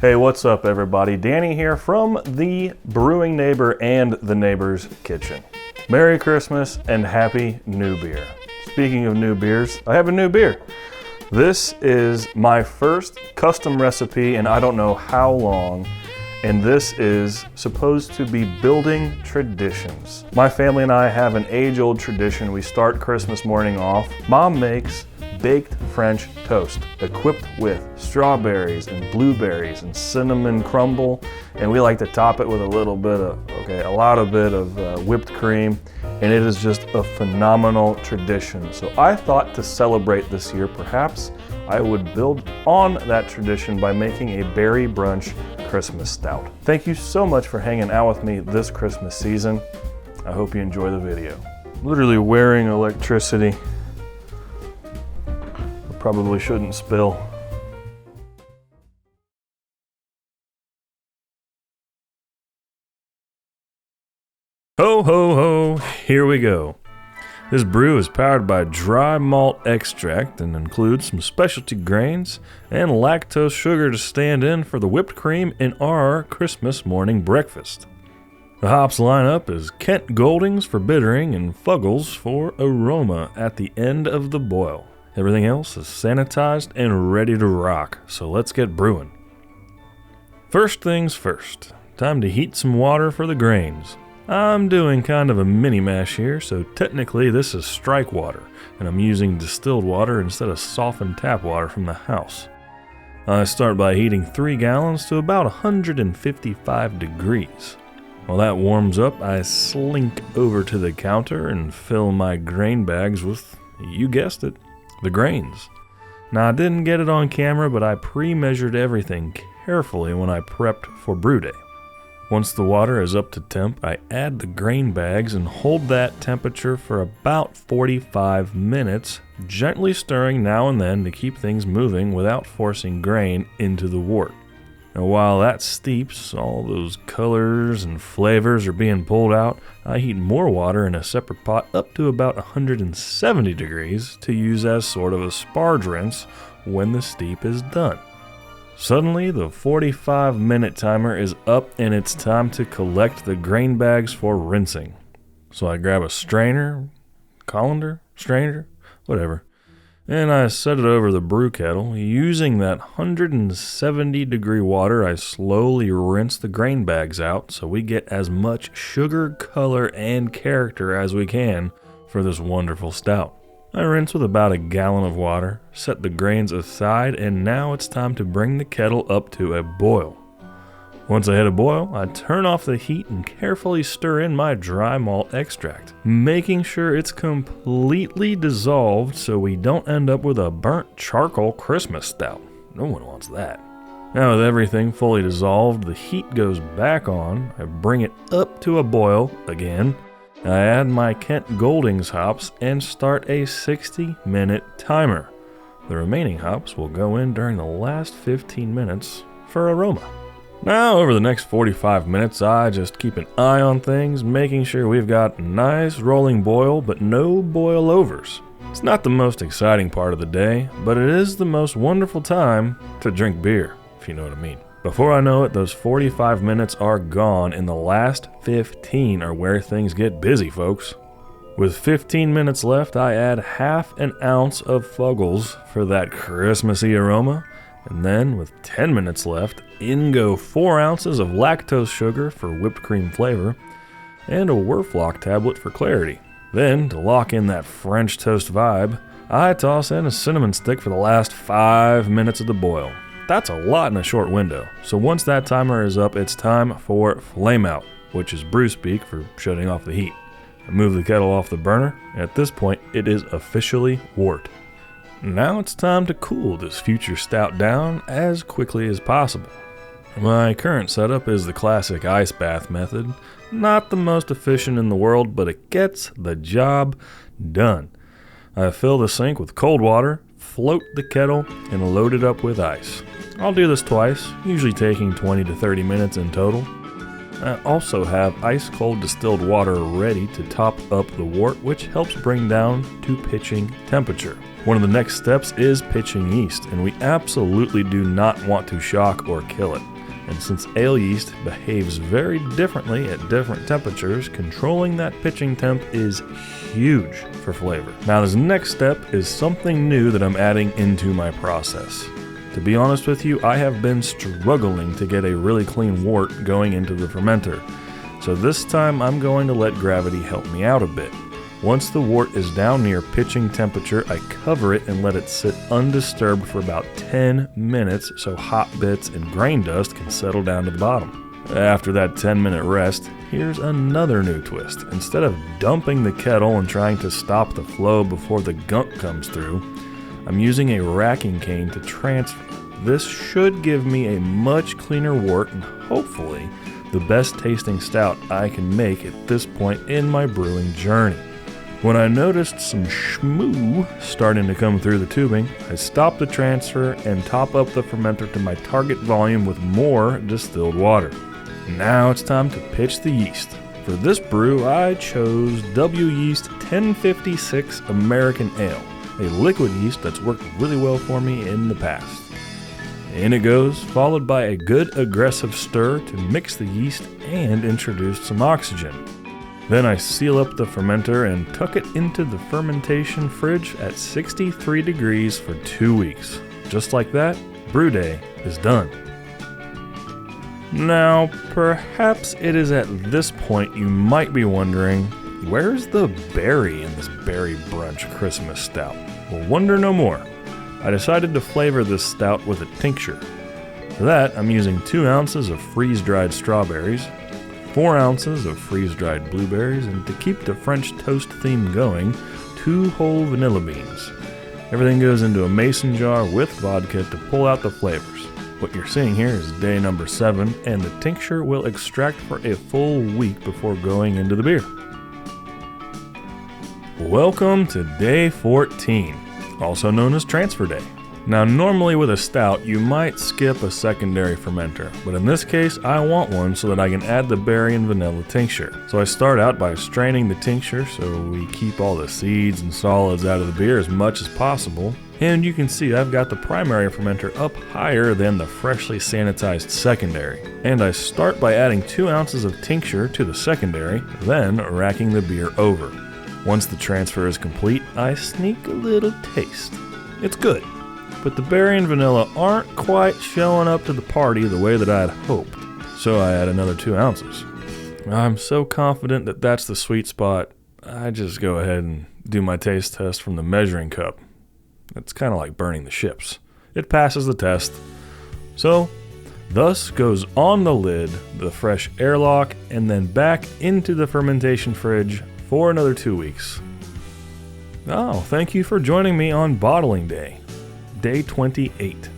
Hey, what's up everybody? Danny here from the Brewing Neighbor and the Neighbor's Kitchen. Merry Christmas and Happy New Beer. Speaking of new beers, I have a new beer. This is my first custom recipe in I don't know how long, and this is supposed to be building traditions. My family and I have an age-old tradition. We start Christmas morning off. Mom makes baked French toast equipped with strawberries and blueberries and cinnamon crumble, and we like to top it with a lot of whipped cream, and it is just a phenomenal tradition. So I thought to celebrate this year, perhaps I would build on that tradition by making a berry brunch Christmas stout. Thank you so much for hanging out with me this Christmas season. I hope you enjoy the video. Literally wearing electricity. Probably shouldn't spill. Ho, ho, ho, here we go. This brew is powered by dry malt extract and includes some specialty grains and lactose sugar to stand in for the whipped cream in our Christmas morning breakfast. The hops lineup is Kent Goldings for bittering and Fuggles for aroma at the end of the boil. Everything else is sanitized and ready to rock, so let's get brewing. First things first, time to heat some water for the grains. I'm doing kind of a mini mash here, so technically this is strike water, and I'm using distilled water instead of softened tap water from the house. I start by heating 3 gallons to about 155 degrees. While that warms up, I slink over to the counter and fill my grain bags with, you guessed it, the grains. Now I didn't get it on camera, but I pre-measured everything carefully when I prepped for brew day. Once the water is up to temp, I add the grain bags and hold that temperature for about 45 minutes, gently stirring now and then to keep things moving without forcing grain into the wort. Now while that steeps, all those colors and flavors are being pulled out, I heat more water in a separate pot up to about 170 degrees to use as sort of a sparge rinse when the steep is done. Suddenly, the 45-minute timer is up and it's time to collect the grain bags for rinsing. So I grab a strainer, colander, strainer, whatever, and I set it over the brew kettle. Using that 170 degree water, I slowly rinse the grain bags out so we get as much sugar, color, and character as we can for this wonderful stout. I rinse with about a gallon of water, set the grains aside, and now it's time to bring the kettle up to a boil. Once I hit a boil, I turn off the heat and carefully stir in my dry malt extract, making sure it's completely dissolved so we don't end up with a burnt charcoal Christmas stout. No one wants that. Now with everything fully dissolved, the heat goes back on. I bring it up to a boil again. I add my Kent Goldings hops and start a 60-minute timer. The remaining hops will go in during the last 15 minutes for aroma. Now, over the next 45 minutes, I just keep an eye on things, making sure we've got a nice rolling boil, but no boil overs. It's not the most exciting part of the day, but it is the most wonderful time to drink beer, if you know what I mean. Before I know it, those 45 minutes are gone, and the last 15 are where things get busy, folks. With 15 minutes left, I add half an ounce of Fuggles for that Christmassy aroma. And then, with 10 minutes left, in go 4 ounces of lactose sugar for whipped cream flavor, and a Werflock tablet for clarity. Then, to lock in that French toast vibe, I toss in a cinnamon stick for the last 5 minutes of the boil. That's a lot in a short window, so once that timer is up, it's time for flame out, which is brew speak for shutting off the heat. I move the kettle off the burner, and at this point, it is officially wort. Now it's time to cool this future stout down as quickly as possible. My current setup is the classic ice bath method. Not the most efficient in the world, but it gets the job done. I fill the sink with cold water, float the kettle, and load it up with ice. I'll do this twice, usually taking 20 to 30 minutes in total. I also have ice cold distilled water ready to top up the wort, which helps bring down to pitching temperature. One of the next steps is pitching yeast, and we absolutely do not want to shock or kill it. And since ale yeast behaves very differently at different temperatures, controlling that pitching temp is huge for flavor. Now this next step is something new that I'm adding into my process. To be honest with you, I have been struggling to get a really clean wort going into the fermenter. So this time I'm going to let gravity help me out a bit. Once the wort is down near pitching temperature, I cover it and let it sit undisturbed for about 10 minutes so hot bits and grain dust can settle down to the bottom. After that 10-minute rest, here's another new twist. Instead of dumping the kettle and trying to stop the flow before the gunk comes through, I'm using a racking cane to transfer. This should give me a much cleaner wort and hopefully the best tasting stout I can make at this point in my brewing journey. When I noticed some schmoo starting to come through the tubing, I stopped the transfer and top up the fermenter to my target volume with more distilled water. Now it's time to pitch the yeast. For this brew, I chose W Yeast 1056 American Ale, a liquid yeast that's worked really well for me in the past. In it goes, followed by a good aggressive stir to mix the yeast and introduce some oxygen. Then I seal up the fermenter and tuck it into the fermentation fridge at 63 degrees for 2 weeks. Just like that, brew day is done. Now, perhaps it is at this point you might be wondering, where's the berry in this berry brunch Christmas stout? Well, wonder no more. I decided to flavor this stout with a tincture. For that, I'm using 2 ounces of freeze-dried strawberries, 4 ounces of freeze-dried blueberries, and to keep the French toast theme going, 2 whole vanilla beans. Everything goes into a mason jar with vodka to pull out the flavors. What you're seeing here is day number 7, and the tincture will extract for a full week before going into the beer. Welcome to day 14, also known as transfer day. Now normally with a stout you might skip a secondary fermenter, but in this case I want one so that I can add the berry and vanilla tincture. So I start out by straining the tincture so we keep all the seeds and solids out of the beer as much as possible. And you can see I've got the primary fermenter up higher than the freshly sanitized secondary. And I start by adding 2 ounces of tincture to the secondary, then racking the beer over. Once the transfer is complete, I sneak a little taste. It's good, but the berry and vanilla aren't quite showing up to the party the way that I had hoped, so I add another 2 ounces. I'm so confident that that's the sweet spot, I just go ahead and do my taste test from the measuring cup. It's kind of like burning the ships. It passes the test. So, thus goes on the lid, the fresh airlock, and then back into the fermentation fridge for another 2 weeks. Oh, thank you for joining me on bottling day. Day 28.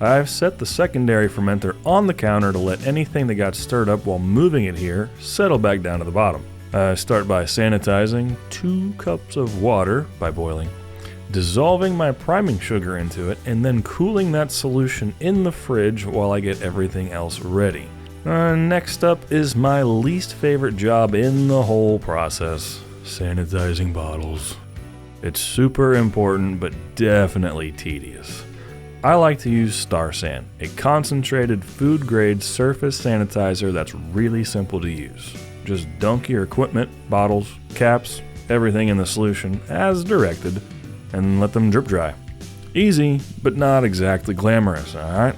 I've set the secondary fermenter on the counter to let anything that got stirred up while moving it here settle back down to the bottom. I start by sanitizing 2 cups of water by boiling, dissolving my priming sugar into it, and then cooling that solution in the fridge while I get everything else ready. Next up is my least favorite job in the whole process, sanitizing bottles. It's super important, but definitely tedious. I like to use Star San, a concentrated food-grade surface sanitizer that's really simple to use. Just dunk your equipment, bottles, caps, everything in the solution as directed, and let them drip dry. Easy, but not exactly glamorous, alright?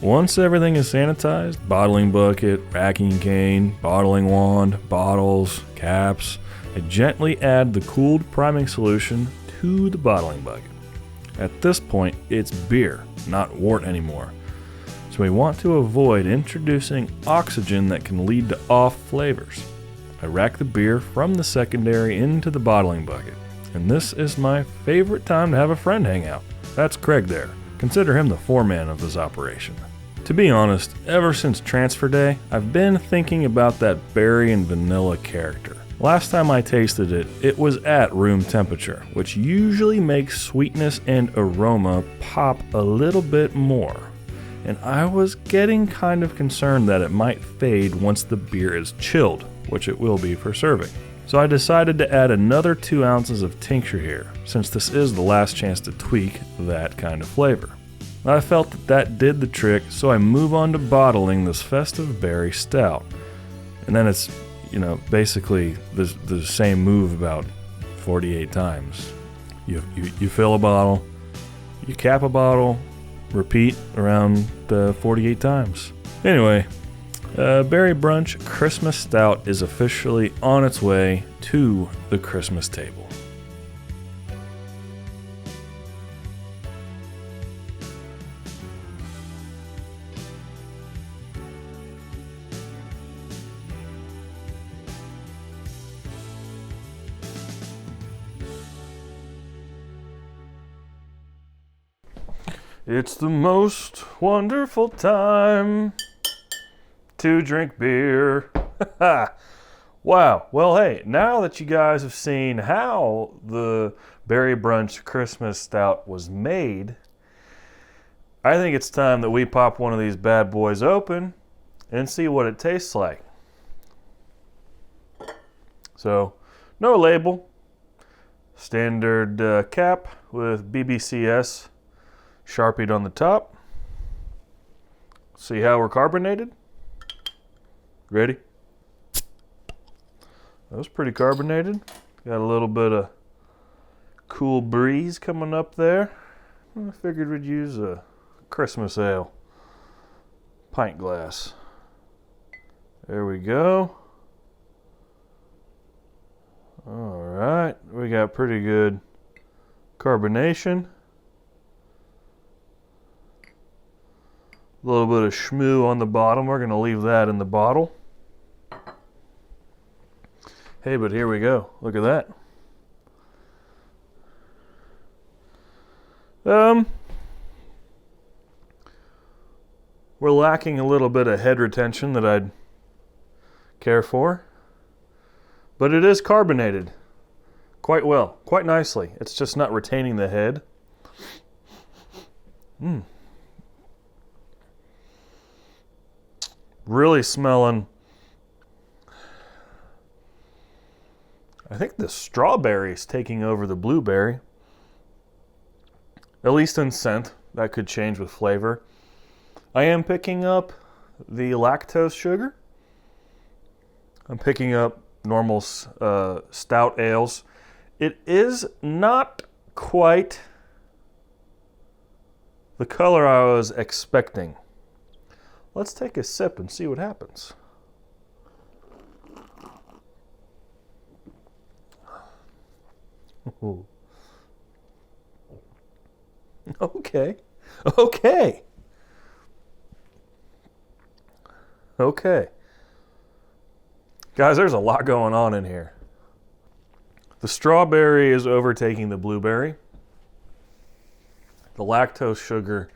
Once everything is sanitized, bottling bucket, racking cane, bottling wand, bottles, caps, I gently add the cooled priming solution to the bottling bucket. At this point, it's beer, not wort anymore. So we want to avoid introducing oxygen that can lead to off flavors. I rack the beer from the secondary into the bottling bucket. And this is my favorite time to have a friend hang out. That's Craig there. Consider him the foreman of this operation. To be honest, ever since transfer day, I've been thinking about that berry and vanilla character. Last time I tasted it, it was at room temperature, which usually makes sweetness and aroma pop a little bit more. and I was getting kind of concerned that it might fade once the beer is chilled, which it will be for serving. So I decided to add another 2 ounces of tincture here, since this is the last chance to tweak that kind of flavor. I felt that did the trick, so I move on to bottling this festive berry stout. And then it's, basically the same move about 48 times. You fill a bottle, you cap a bottle, repeat around 48 times. Anyway, Berry Brunch Christmas Stout is officially on its way to the Christmas table. It's the most wonderful time to drink beer. Wow. Well, hey, now that you guys have seen how the Berry Brunch Christmas Stout was made, I think it's time that we pop one of these bad boys open and see what it tastes like. So, no label. Standard cap with BBCS Sharpied on the top. See how we're carbonated? Ready? That was pretty carbonated. Got a little bit of cool breeze coming up there. I figured we'd use a Christmas ale pint glass. There we go. All right, we got pretty good carbonation. A little bit of schmoo on the bottom. We're going to leave that in the bottle. Hey, but here we go. Look at that. We're lacking a little bit of head retention that I'd care for. But it is carbonated quite well, quite nicely. It's just not retaining the head. Really smelling, I think the strawberry is taking over the blueberry. At least in scent. That could change with flavor. I am picking up the lactose sugar. I'm picking up normal stout ales. It is not quite the color I was expecting. Let's take a sip and see what happens. Ooh. Okay. Guys, there's a lot going on in here. The strawberry is overtaking the blueberry. The lactose sugar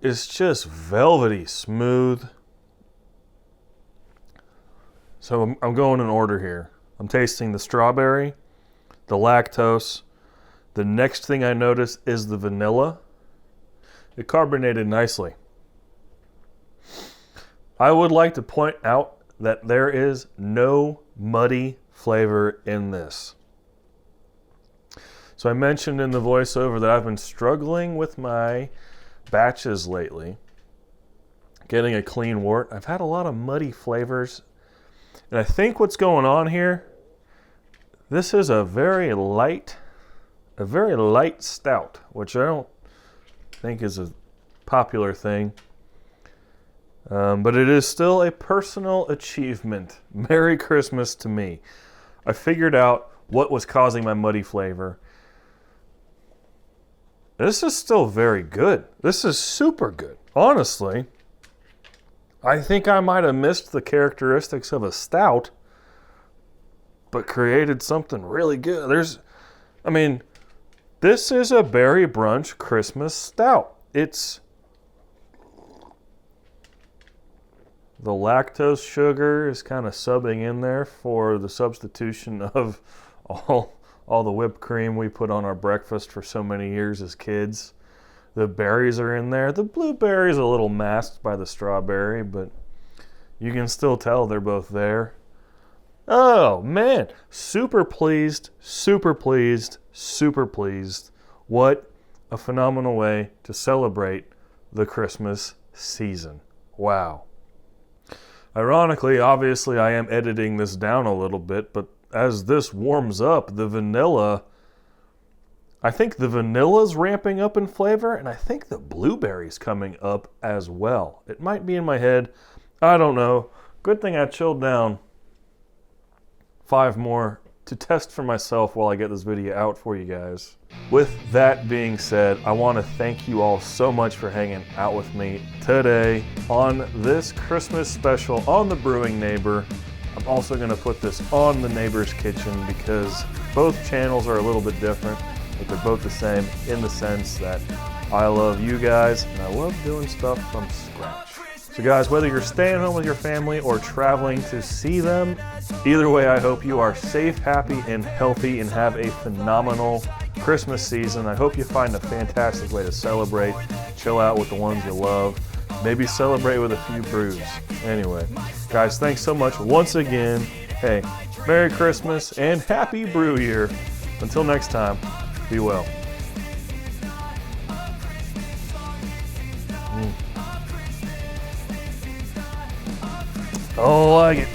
is just velvety smooth. So I'm going in order here. I'm tasting the strawberry, the lactose. The next thing I notice is the vanilla. It carbonated nicely. I would like to point out that there is no muddy flavor in this. So I mentioned in the voiceover that I've been struggling with my batches lately, getting a clean wort. I've had a lot of muddy flavors, and I think what's going on here, this is a very light stout, which I don't think is a popular thing, but it is still a personal achievement. Merry Christmas to me. I figured out what was causing my muddy flavor. This is still very good. This is super good. Honestly, I think I might have missed the characteristics of a stout, but created something really good. This is a Berry Brunch Christmas Stout. It's the lactose sugar is kind of subbing in there for the substitution of all the whipped cream we put on our breakfast for so many years as kids. The berries are in there. The blueberry is a little masked by the strawberry, but you can still tell they're both there. Oh, man. Super pleased, super pleased, super pleased. What a phenomenal way to celebrate the Christmas season. Wow. Ironically, obviously, I am editing this down a little bit, but as this warms up, I think the vanilla's ramping up in flavor, and I think the blueberry's coming up as well. It might be in my head. I don't know. Good thing I chilled down 5 more to test for myself while I get this video out for you guys. With that being said, I want to thank you all so much for hanging out with me today on this Christmas special on the Brewing Neighbor. I'm also going to put this on the Neighbor's Kitchen because both channels are a little bit different, but they're both the same in the sense that I love you guys and I love doing stuff from scratch. So guys, whether you're staying home with your family or traveling to see them, either way, I hope you are safe, happy, and healthy and have a phenomenal Christmas season. I hope you find a fantastic way to celebrate, chill out with the ones you love, maybe celebrate with a few brews. Anyway, guys, thanks so much once again. Hey, Merry Christmas and Happy Brew Year. Until next time, be well. Oh, I like it.